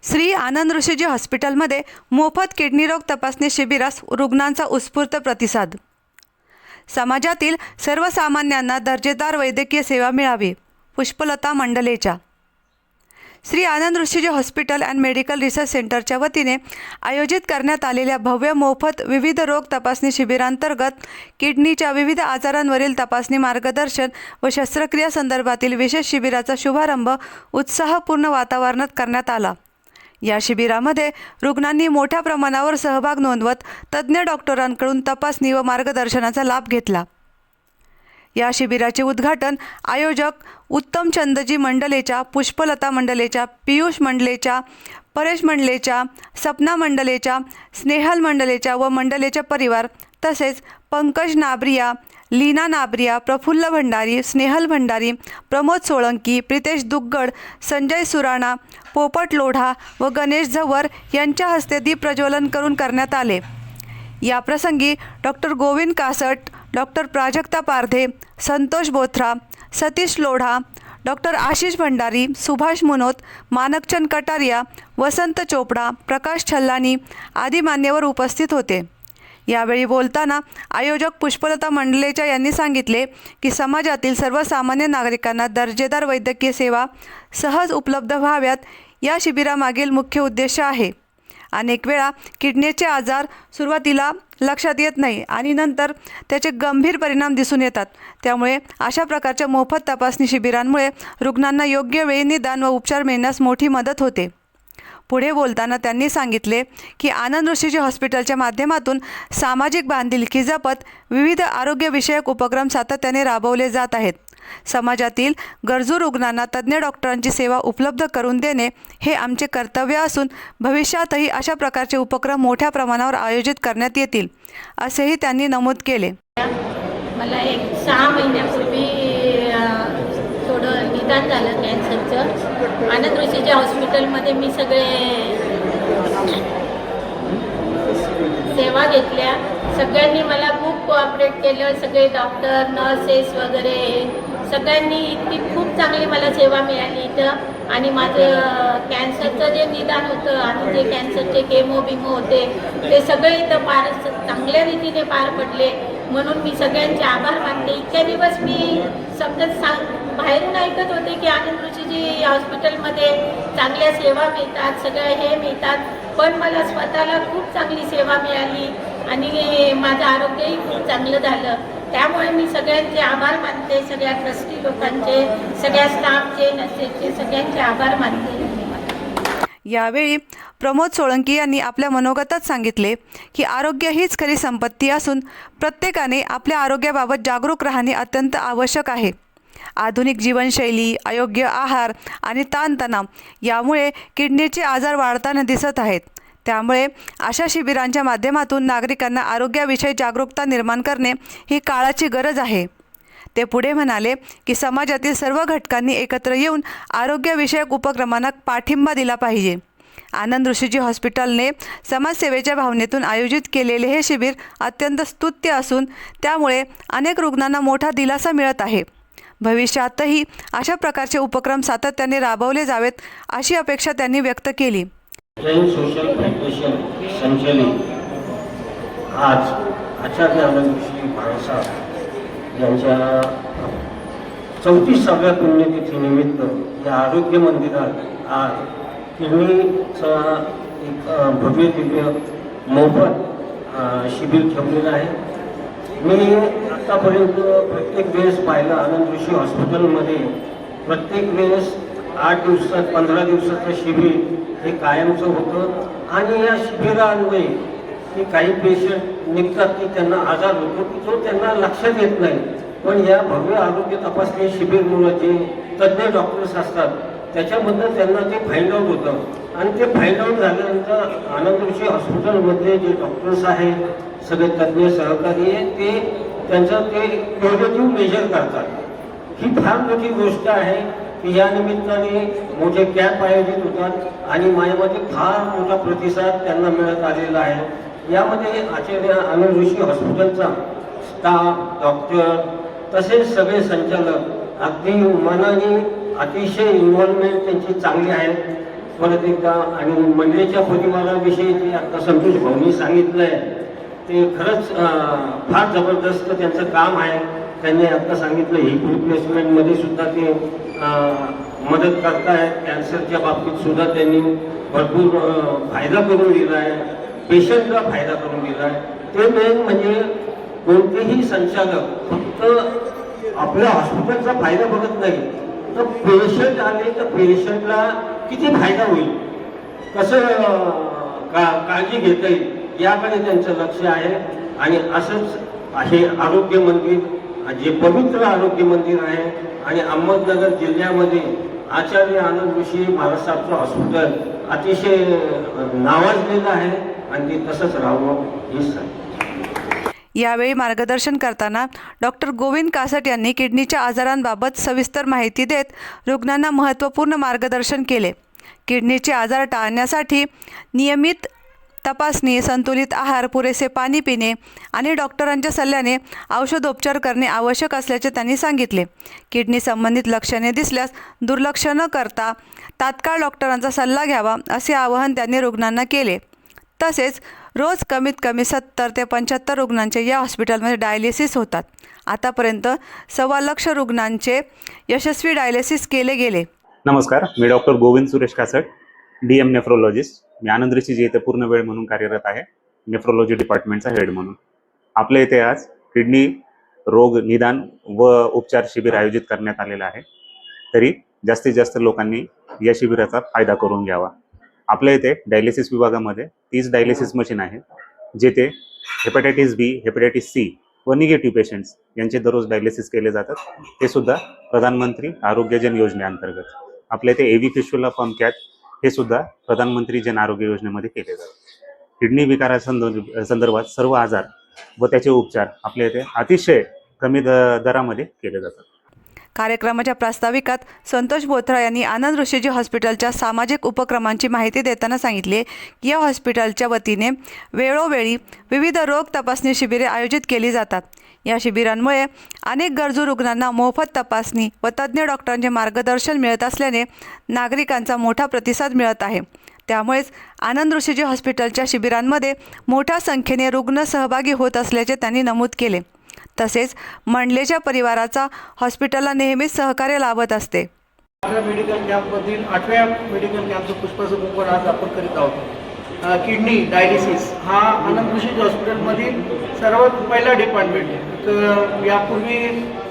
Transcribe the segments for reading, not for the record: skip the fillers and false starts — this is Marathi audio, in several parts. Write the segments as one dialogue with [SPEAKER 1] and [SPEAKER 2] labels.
[SPEAKER 1] श्री आनंद ऋषीजी हॉस्पिटलमध्ये मोफत किडनी रोग तपासणी शिबिरास रुग्णांचा उत्स्फूर्त प्रतिसाद. समाजातील सर्वसामान्यांना दर्जेदार वैद्यकीय सेवा मिळावी. Pushpalata Mandlecha. Shri Anand Rishiji hospital and medical research सेंटरच्या वतीने आयोजित करण्यात आलेल्या भव्य मोफत विविध रोग तपासणी शिबिरांतर्गत किडनीच्या विविध आजारांवरील तपासणी, मार्गदर्शन व शस्त्रक्रिया संदर्भातील विशेष शिबिराचा शुभारंभ उत्साहपूर्ण वातावरणात करण्यात आला. या शिबिरामध्ये रुग्णांनी मोठ्या प्रमाणावर सहभाग नोंदवत तज्ज्ञ डॉक्टरांकडून तपासणी व मार्गदर्शनाचा लाभ घेतला. या शिबिराचे उद्घाटन आयोजक उत्तम चंदजी मंडलेचा, पुष्पलता मंडलेचा, पियुष मंडलेचा, परेश मंडलेचा, सपना मंडलेचा, स्नेहल मंडलेचा व मंडलेचा परिवार तसेच पंकज नाबरिया, लीना नाबरिया, प्रफुल्ल भंडारी, स्नेहल भंडारी, प्रमोद सोळंकी, प्रितेश दुग्गड, संजय सुराणा, पोपट लोढा व गणेश झवर यांच्या हस्ते दीप प्रज्वलन करून करण्यात आले. या प्रसंगी doctor Govind Kasat, doctor Prajakta Pardhe, Santosh Bothra, Satish Lodha, doctor Ashish Bhandari, Subhash Munot, Manakchand Kataria, Vasant Chopda, Prakash Chhallani आदी मान्यवर उपस्थित होते. यावेळी बोलताना आयोजक पुष्पलता मंडलेचा यांनी सांगितले की समाजातील सर्वसामान्य नागरिकांना दर्जेदार वैद्यकीय सेवा सहज उपलब्ध व्हाव्यात या शिबिरामागील मुख्य उद्देश आहे. अनेक वेळा किडनीचे आजार सुरुवातीला लक्षात येत नाही आणि नंतर त्याचे गंभीर परिणाम दिसून येतात. त्यामुळे अशा प्रकारच्या मोफत तपासणी शिबिरांमुळे रुग्णांना योग्य वेळी निदान व उपचार मिळण्यास मोठी मदत होते. पुढे बोलताना त्यांनी सांगितले की आनंद ऋषीजी हॉस्पिटलच्या माध्यमातून सामाजिक बांधिलकी जपत विविध आरोग्यविषयक उपक्रम सातत्याने राबवले जात आहेत. समाजातील गरजू रुग्णांना तज्ज्ञ डॉक्टरांची सेवा उपलब्ध करून देणे हे आमचे कर्तव्य असून भविष्यातही अशा प्रकारचे उपक्रम मोठ्या प्रमाणावर आयोजित करण्यात येतील, असेही त्यांनी नमूद केले.
[SPEAKER 2] मला 6 महिन्यापूर्वी थोडं निदान झालं कॅन्सरचं. आनंद ऋषीजी हॉस्पिटलमध्ये मी सगळे सेवा घेतल्या. सगळ्यांनी मला खूप कोऑपरेट केलं. सगळे डॉक्टर, नर्सेस वगैरे सगळ्यांनी इतकी खूप चांगली मला सेवा मिळाली इथं. आणि माझं कॅन्सरचं जे निदान होतं आणि जे कॅन्सरचे केमो बिमो होते ते सगळे इथं चांगल्या रीतीने पार पडले. म्हणून मी सगळ्यांचे आभार मानते. इतक्या दिवस मी बाहेरून ऐकत होते की आनंद ऋषीजी हॉस्पिटलमध्ये चांगल्या सेवा मिळतात, सगळ्या हे मिळतात, पण मला स्वतःला खूप चांगली सेवा मिळाली आणि माझं आरोग्यही खूप चांगलं झालं. त्यामुळे मी सगळ्यांचे आभार मानते. सगळ्या ट्रस्टी लोकांचे, सगळ्या स्टाफचे, नर्सेसचे सगळ्यांचे आभार मानते.
[SPEAKER 1] यावेळी प्रमोद सोळंकी यांनी आपल्या मनोगतात सांगितले की आरोग्य हीच खरी संपत्ती असून प्रत्येकाने आपल्या आरोग्याबाबत जागरूक राहणे अत्यंत आवश्यक आहे. आधुनिक जीवनशैली, अयोग्य आहार आणि ताणतणाव यामुळे किडनीचे आजार वाढताना दिसत आहेत. त्यामुळे अशा शिबिरांच्या माध्यमातून नागरिकांना आरोग्याविषयी जागरूकता निर्माण करणे ही काळाची गरज आहे. ते पुढे म्हणाले की समाजातील सर्व घटकांनी एकत्र येऊन आरोग्यविषयक उपक्रमांना पाठिंबा दिला पाहिजे. आनंद ऋषीजी हॉस्पिटलने समाजसेवेच्या भावनेतून आयोजित केलेले हे शिबिर अत्यंत स्तुत्य असून त्यामुळे अनेक रुग्णांना मोठा दिलासा मिळत आहे. भविष्यातही अशा प्रकारचे उपक्रम सातत्याने राबवले जावेत अशी अपेक्षा त्यांनी व्यक्त केली.
[SPEAKER 3] सोशल फाउंडेशन संचालित आज आचार्य आनंद ऋषी बाळासाहेब यांच्या 34व्या पुण्यतिथीनिमित्त या आरोग्य मंदिरात आज किडनीचा एक भव्य दिव्य मोफत शिबिर ठेवलेलं आहे. मी आतापर्यंत प्रत्येक वेळेस पाहिलं आनंद ऋषी हॉस्पिटलमध्ये प्रत्येक वेळेस 8 दिवसात 15 दिवसाचं शिबिर हे कायमचं होतं आणि या शिबिरांमुळे की काही पेशंट निघतात की त्यांना आजार होतो की जो त्यांना लक्षात येत नाही. पण या भव्य आरोग्य तपासणी शिबिरमुळे जे तज्ज्ञ डॉक्टर्स असतात त्याच्याबद्दल त्यांना ते फाइंड आउट होतं आणि ते फाइंड आउट झाल्यानंतर आनंद ऋषी हॉस्पिटलमध्ये जे डॉक्टर्स आहेत, सगळे तज्ज्ञ सहकारी आहेत, ते त्यांचं ते पॉझिटिव्ह मेजर करतात. ही फार मोठी गोष्ट आहे की या निमित्ताने मोठे कॅम्प आयोजित होतात आणि माझ्यामध्ये फार मोठा प्रतिसाद त्यांना मिळत आलेला आहे. यामध्ये आचार्य आनंद ऋषी हॉस्पिटलचा स्टाफ, डॉक्टर तसेच सगळे संचालक अगदी मनाने अतिशय इन्व्हॉल्वमेंट त्यांची चांगली आहे. परत एकदा आणि मंडळीच्या परिवाराविषयी जे आता संतोष भाऊनी सांगितलं आहे ते खरंच फार जबरदस्त त्यांचं काम आहे. त्यांनी आता सांगितलं हिप रिप्लेसमेंटमध्ये सुद्धा ते मदत करतायत. कॅन्सरच्या बाबतीत सुद्धा त्यांनी भरपूर फायदा करून दिला आहे, पेशंटला फायदा करून दिला आहे. ते मेन म्हणजे कोणतेही संचालक फक्त आपल्या हॉस्पिटलचा फायदा बघत नाही, तर पेशंट आले तर पेशंटला किती फायदा होईल, कसं काळजी घेता येईल याकडे त्यांचं लक्ष आहे. आणि असंच हे आरोग्य मंदिर जे पवित्र आरोग्य मंदिर आहे आणि अहमदनगर जिल्ह्यामध्ये आचार्य आनंद ऋषी महाराष्ट्राचं हॉस्पिटल अतिशय नावाजलेलं आहे आणि ते तसंच राहावं हीच आहे.
[SPEAKER 1] यावेळी मार्गदर्शन करताना डॉक्टर गोविंद कासट यांनी किडनीच्या आजारांबाबत सविस्तर माहिती देत रुग्णांना महत्त्वपूर्ण मार्गदर्शन केले. किडनीचे आजार टाळण्यासाठी नियमित तपासणी, संतुलित आहार, पुरेसे पाणी पिणे आणि डॉक्टरांच्या सल्ल्याने औषधोपचार करणे आवश्यक असल्याचे त्यांनी सांगितले. किडनी संबंधित लक्षणे दिसल्यास दुर्लक्ष न करता तात्काळ डॉक्टरांचा सल्ला घ्यावा असे आवाहन त्यांनी रुग्णांना केले. तसेच रोज कमीत कमी 70 ते 75 रुग्णांचे या हॉस्पिटलमध्ये डायलिसिस होतात. आतापर्यंत 1.25 रुग्णांचे यशस्वी डायलिसिस केले गेले.
[SPEAKER 4] नमस्कार, मी doctor Govind Suresh Kasat, DM nephrologist. मी आनंद ऋषी जी येथे पूर्ण वेळ म्हणून कार्यरत आहे, नेफ्रोलॉजी डिपार्टमेंटचा हेड म्हणून. आपल्या इथे आज किडनी रोग निदान व उपचार शिबिर आयोजित करण्यात आलेलं आहे. तरी जास्तीत जास्त लोकांनी या शिबिराचा फायदा करून घ्यावा. आपल्या इथे डायलिसिस विभागामध्ये 30 डायलिसिस मशीन आहे, जेथे हेपॅटायटिस B, हेपॅटायटिस C व निगेटिव्ह पेशंट्स यांचे दररोज डायलिसिस केले जातात. ते सुद्धा प्रधानमंत्री आरोग्य जन योजनेअंतर्गत. आपल्या इथे AV फिस्टुला पंप कॅथ हे सुद्धा प्रधानमंत्री जन आरोग्य योजनेमध्ये केले जातात. किडनी विकारासंदर्भात सर्व आजार व त्याचे उपचार आपल्या इथे अतिशय कमी दरामध्ये केले जातात.
[SPEAKER 1] कार्यक्रमाच्या प्रास्ताविकात संतोष बोथरा यांनी आनंद ऋषीजी हॉस्पिटलच्या सामाजिक उपक्रमांची माहिती देताना सांगितले की या हॉस्पिटलच्या वतीने वेळोवेळी विविध रोग तपासणी शिबिरे आयोजित केली जातात. या शिबिरांमुळे अनेक गरजू रुग्णांना मोफत तपासणी व तज्ज्ञ डॉक्टरांचे मार्गदर्शन मिळत असल्याने नागरिकांचा मोठा प्रतिसाद मिळत आहे. त्यामुळेच आनंद ऋषीजी हॉस्पिटलच्या शिबिरांमध्ये मोठ्या संख्येने रुग्ण सहभागी होत असल्याचे त्यांनी नमूद केले. तसेच मंडलेच्या परिवाराचा हॉस्पिटलला नेहमीच सहकार्य लाभत असते.
[SPEAKER 5] मेडिकल कॅम्पमधील 8व्या मेडिकल कॅम्पचं पुष्पाचं कुंपण आज आपण करीत आहोत. किडनी डायलिसिस हा आनंद ऋषी हॉस्पिटलमधील सर्वात पहिला डिपार्टमेंट आहे. तर यापूर्वी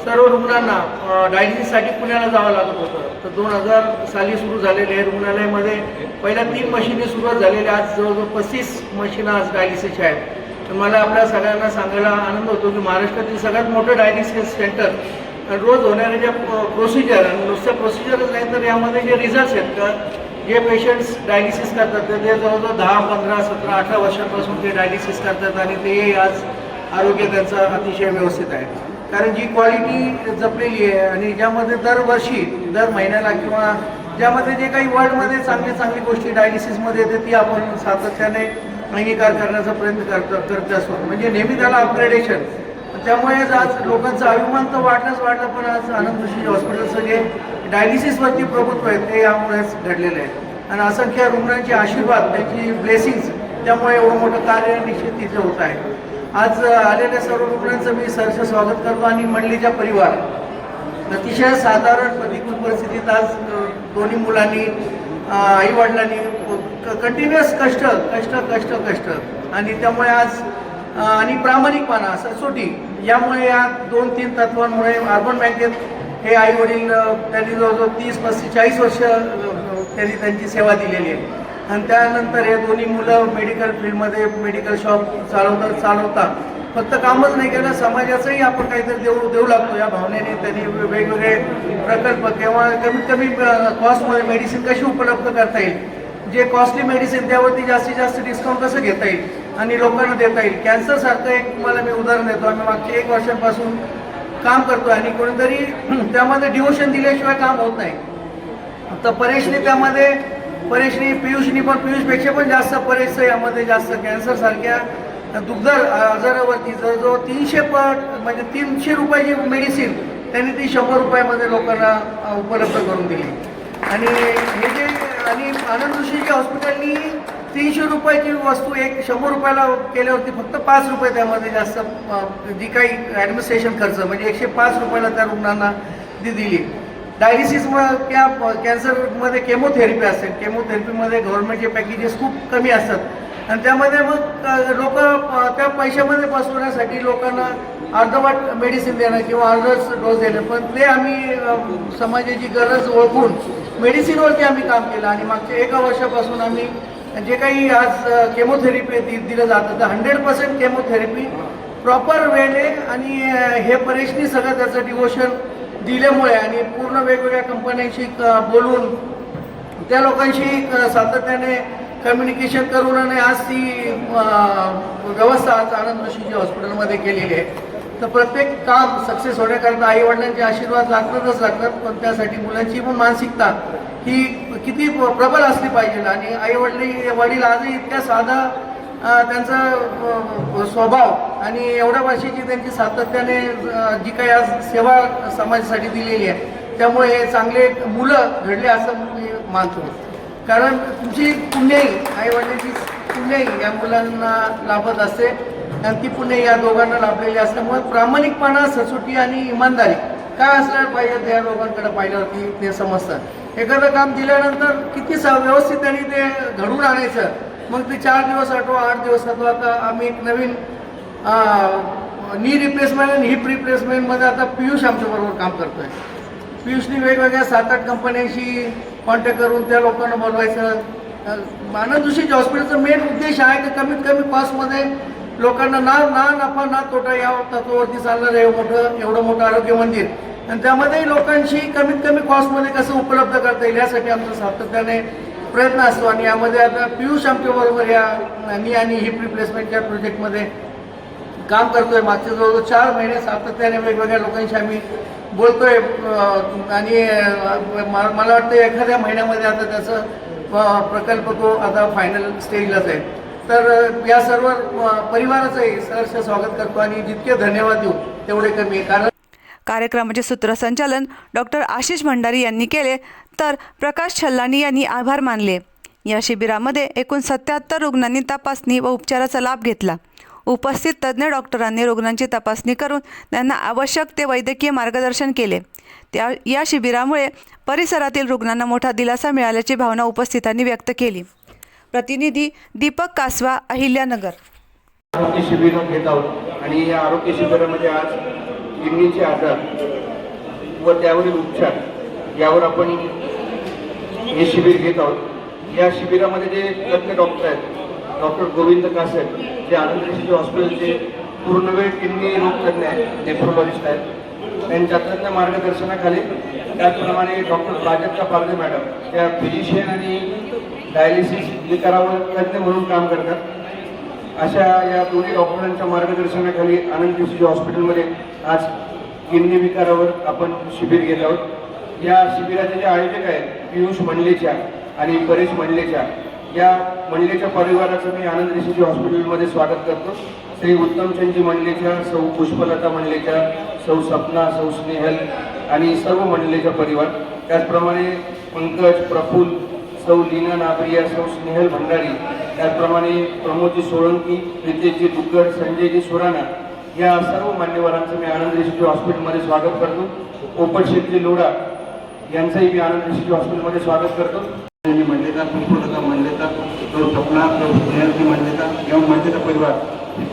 [SPEAKER 5] सर्व रुग्णांना डायलिसिससाठी पुण्याला जावं लागत होतं. तर 2000 साली सुरू झालेले आहे. रुग्णालयामध्ये पहिल्या 3 मशीनी सुरुवात झालेल्या, आज जवळजवळ 35 मशीनं आज डायलिसिसच्या आहेत. तर मला आपल्या सगळ्यांना सांगायला आनंद होतो की महाराष्ट्रातील सगळ्यात मोठं डायलिसिस सेंटर, रोज होणाऱ्या ज्या प्रोसिजर आणि नुसत्या प्रोसिजरच नाही तर यामध्ये जे रिझल्ट्स आहेत का, जे पेशंट्स डायलिसिस करतात ते जवळजवळ 10, 15, 17, 18 वर्षांपासून ते डायलिसिस करतात आणि ते आज आरोग्य त्यांचं अतिशय व्यवस्थित आहे. कारण जी क्वालिटी जपलेली आहे आणि ज्यामध्ये दरवर्षी दर महिन्याला किंवा ज्यामध्ये जे काही वर्ल्डमध्ये चांगली गोष्टी डायलिसिसमध्ये येते ती आपण सातत्याने अंगीकार करण्याचा प्रयत्न करत असतो. म्हणजे नेहमी त्याला अपग्रेडेशन. त्यामुळे आज लोकांचं अभिमान तर वाढलं, पण आज आनंद ऋषी हॉस्पिटलचं जे डायलिसिसवरती प्रभुत्व आहे ते यामुळेच घडलेलं आहे. आणि असंख्य रुग्णांचे आशीर्वाद, त्यांची ब्लेसिंग्स, त्यामुळे एवढं मोठं कार्य निश्चित तिथे होत आहे. आज आलेल्या सर्व रुग्णांचं मी सहर्ष स्वागत करतो. आणि मंडलीच्या परिवार अतिशय साधारण प्रतिकूल परिस्थितीत आज दोन्ही मुलांनी, आईवडिलांनी कंटिन्युअस कष्ट आणि त्यामुळे आज आणि प्रामाणिकपणा, सचोटी, यामुळे या 2-3 तत्वांमुळे अर्बन बँकेत हे आईवडील त्यांनी जवळजवळ 30-40 वर्ष त्यांनी त्यांची सेवा दिलेली आहे. आणि त्यानंतर हे दोन्ही मुलं मेडिकल फील्डमध्ये मेडिकल शॉप चालवता फक्त कामच नाही केलं, समाजाचंही आपण काहीतरी देऊ लागतो या भावनेने त्यांनी वेगवेगळे प्रकल्प किंवा कमीत कमी कॉस्टमध्ये मेडिसिन कशी उपलब्ध करता येईल, जे कॉस्टली मेडिसिन त्यावरती जास्तीत जास्त डिस्काउंट कसं घेता येईल आणि लोकांना देता येईल. कॅन्सरसारखं एक तुम्हाला मी उदाहरण देतो. आम्ही मागच्या 1 वर्षांपासून काम करतो आणि कोणीतरी त्यामध्ये डिवोशन दिल्याशिवाय काम होत नाही. तर परेशनी पियुषनी पण पियुषपेक्षा पण जास्त परेशचं यामध्ये जास्त कॅन्सरसारख्या दुग्ध आजारावरती जवळजवळ 300 पट म्हणजे 300 रुपयाची मेडिसिन त्यांनी ती 100 रुपयामध्ये लोकांना उपलब्ध करून दिली. आणि हे जे आणि आनंद ऋषीजी हॉस्पिटलनी 300 रुपयाची वस्तू 100 रुपयाला केल्यावरती फक्त 5 रुपये त्यामध्ये जास्त जी काही ॲडमिनिस्ट्रेशन खर्च म्हणजे 105 रुपयाला त्या रुग्णांना दिली. डायलिसिस त्या कॅन्सरमध्ये केमोथेरपी असते. केमोथेरपीमध्ये गव्हर्नमेंटचे पॅकेजेस खूप कमी असतात आणि त्यामध्ये मग लोक त्या पैशामध्ये बसवण्यासाठी लोकांना अर्धवट मेडिसिन देणं किंवा अर्धच डोस देणं, पण ते आम्ही समाजाची गरज ओळखून मेडिसिनवरती आम्ही काम केलं आणि मागच्या 1 वर्षापासून आम्ही जे काही आज केमोथेरपी दिलं जातं तर 100% केमोथेरपी प्रॉपर वेळेने आणि हे परेशनी सगळं त्याचं डिवोशन दिल्यामुळे आणि पूर्ण वेगवेगळ्या कंपन्यांशी बोलून त्या लोकांशी सातत्याने कम्युनिकेशन करून आणि आज ती व्यवस्था आज आनंद ऋषीजी हॉस्पिटलमध्ये केलेली आहे. तर प्रत्येक काम सक्सेस होण्याकरता आईवडिलांचे आशीर्वाद लागतात, पण त्यासाठी मुलांची पण मानसिकता ही किती प्रबल असली पाहिजे आणि वडील आजही इतक्या साधा त्यांचा स्वभाव आणि एवढ्या वर्षाची त्यांची सातत्याने जी काही आज सेवा समाजासाठी दिलेली आहे त्यामुळे हे चांगले मुलं घडले असं मी मानतो. कारण तुमची पुण्याई आईवडिलांची पुण्याई या मुलांना लाभत असते आणि ती पुण्याई या दोघांना लाभलेली असल्यामुळे प्रामाणिकपणा, सचोटी आणि इमानदारी काय असलं पाहिजे या लोकांकडे पाहिल्यावरती ते समजतं. एखादं काम दिल्यानंतर किती व्यवस्थित त्यांनी ते घडवून आणायचं, मग ते 4 दिवस आठवो 8 दिवस आठवो. आता आम्ही एक नवीन नी रिप्लेसमेंट आणि हिप रिप्लेसमेंटमध्ये आता पियुष आमच्याबरोबर काम करतो आहे. पियुषनी वेगवेगळ्या 7-8 कंपन्यांशी कॉन्टॅक्ट करून त्या लोकांना बोलवायचं. आनंद ऋषीजी हॉस्पिटलचा मेन उद्देश आहे की कमीत कमी कॉस्टमध्ये लोकांना ना नफा ना तोटा या तत्वावरती चालणारं एवढं मोठं आरोग्य मंदिर आणि त्यामध्येही लोकांशी कमीत कमी कॉस्टमध्ये कसं उपलब्ध करता येईल यासाठी आमचा सातत्याने प्रयत्न असतो. आणि यामध्ये आता पियुष आमच्याबरोबर या नी आणि हिप रिप्लेसमेंटच्या प्रोजेक्टमध्ये काम करतोय. मागच्या जवळजवळ 4 महिने सातत्याने वेगवेगळ्या लोकांशी आम्ही बोलतोय आणि मला वाटतं एखाद्या महिन्यामध्ये आता त्याचा प्रकल्प तो आता फायनल स्टेजलाच आहे. तर या सर्व परिवाराचंही सहर्ष स्वागत करतो आणि जितके धन्यवाद देऊ तेवढे कमी आहे. कारण
[SPEAKER 1] कार्यक्रमाचे सूत्रसंचालन डॉक्टर आशिष भंडारी यांनी केले तर प्रकाश छल्लानी यांनी आभार मानले. या शिबिरामध्ये एकूण 77 रुग्णांनी तपासणी व उपचाराचा लाभ घेतला. उपस्थित तज्ज्ञ डॉक्टरांनी रुग्णांची तपासणी करून त्यांना आवश्यक ते वैद्यकीय मार्गदर्शन केले. या शिबिरामुळे परिसरातील रुग्णांना मोठा दिलासा मिळाल्याची भावना उपस्थितांनी व्यक्त केली. प्रतिनिधी दीपक कासवा, अहिल्यानगर.
[SPEAKER 5] आरोग्य शिबिर घेत आहोत आणि या आरोग्य शिबिरामध्ये आज किडनीचे आजार व त्यावरील उपचार यावर आपण हे शिबिर घेत आहोत. या शिबिरामध्ये जे तज्ञ डॉक्टर आहेत, डॉक्टर गोविंद कासट जे आनंद ऋषीजी हॉस्पिटलचे पूर्णवेळ किडनी रोग तज्ञ आहेत, नेफ्रोलॉजिस्ट आहेत, त्यांच्या तज्ञ मार्गदर्शनाखाली त्याचप्रमाणे डॉक्टर प्राजक्ता पारदे मॅडम त्या फिजिशियन आणि डायलिसिस विकारावर तज्ञ म्हणून काम करतात. अशा या दोन्ही डॉक्टरांच्या मार्गदर्शनाखाली आनंद ऋषीजी हॉस्पिटलमध्ये आज किडनी विकारावर आपण शिबिर घेत आहोत. या शिबिराचे जे आयोजक आहेत पियुष मंडलेच्या आणि परेश मंडलेच्या, या मंडलेच्या परिवाराचं मी आनंद ऋषीजी हॉस्पिटलमध्ये स्वागत करतो. श्री उत्तमचंदजी मंडलेच्या, सौ पुष्पलता मंडलेच्या, सौ सपना, सौ स्नेहल आणि सर्व मंडलेचा परिवार, त्याचप्रमाणे पंकज, प्रफुल्ल, सौ लीना नाबरिया, सौ स्नेहल भंडारी, त्याचप्रमाणे प्रमोदजी सोळंकी, प्रितेशजी दुग्गड, संजयजी सुराणा या सर्व मान्यवरांचं मी आनंद ऋषीजी हॉस्पिटलमध्ये स्वागत करतो. पोपटशेठजी लोढा यांचंही मी आनंद ऋषीजी हॉस्पिटलमध्ये स्वागत करतो.
[SPEAKER 6] मंडलेचा, पुष्पलता मंडलेचा, सौ सपना, सौ स्नेहलजी मंडलेचा एवं मंडलेचा परिवार,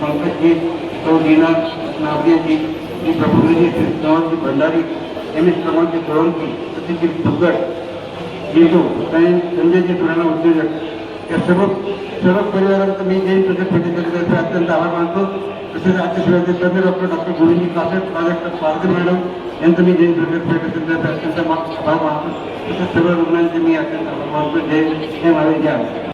[SPEAKER 6] पंकजजी, सौ लीना नाबरियाजी, श्री प्रफुल्लजी, श्री श्रवणजी भंडारी, एम एस प्रमोदजी सोळंकी, सतीशजी दुग्गड, येतो संजयजी सुराणा उद्योजक या सर्व परिवारांचं मी जैन प्रोजेक्ट प्रतिनिधीतर्फे अत्यंत आभार मानतो. तसेच आजच्या तज्ञ डॉक्टर गोविंद कासट, पारदे मॅडम यांचं मी जैन प्रोजेक्ट प्रतिनिधीतर्फे अत्यंत आभार मानतो. तसेच सर्व रुग्णांचे मी अत्यंत आभार मानतो. जय महाराज.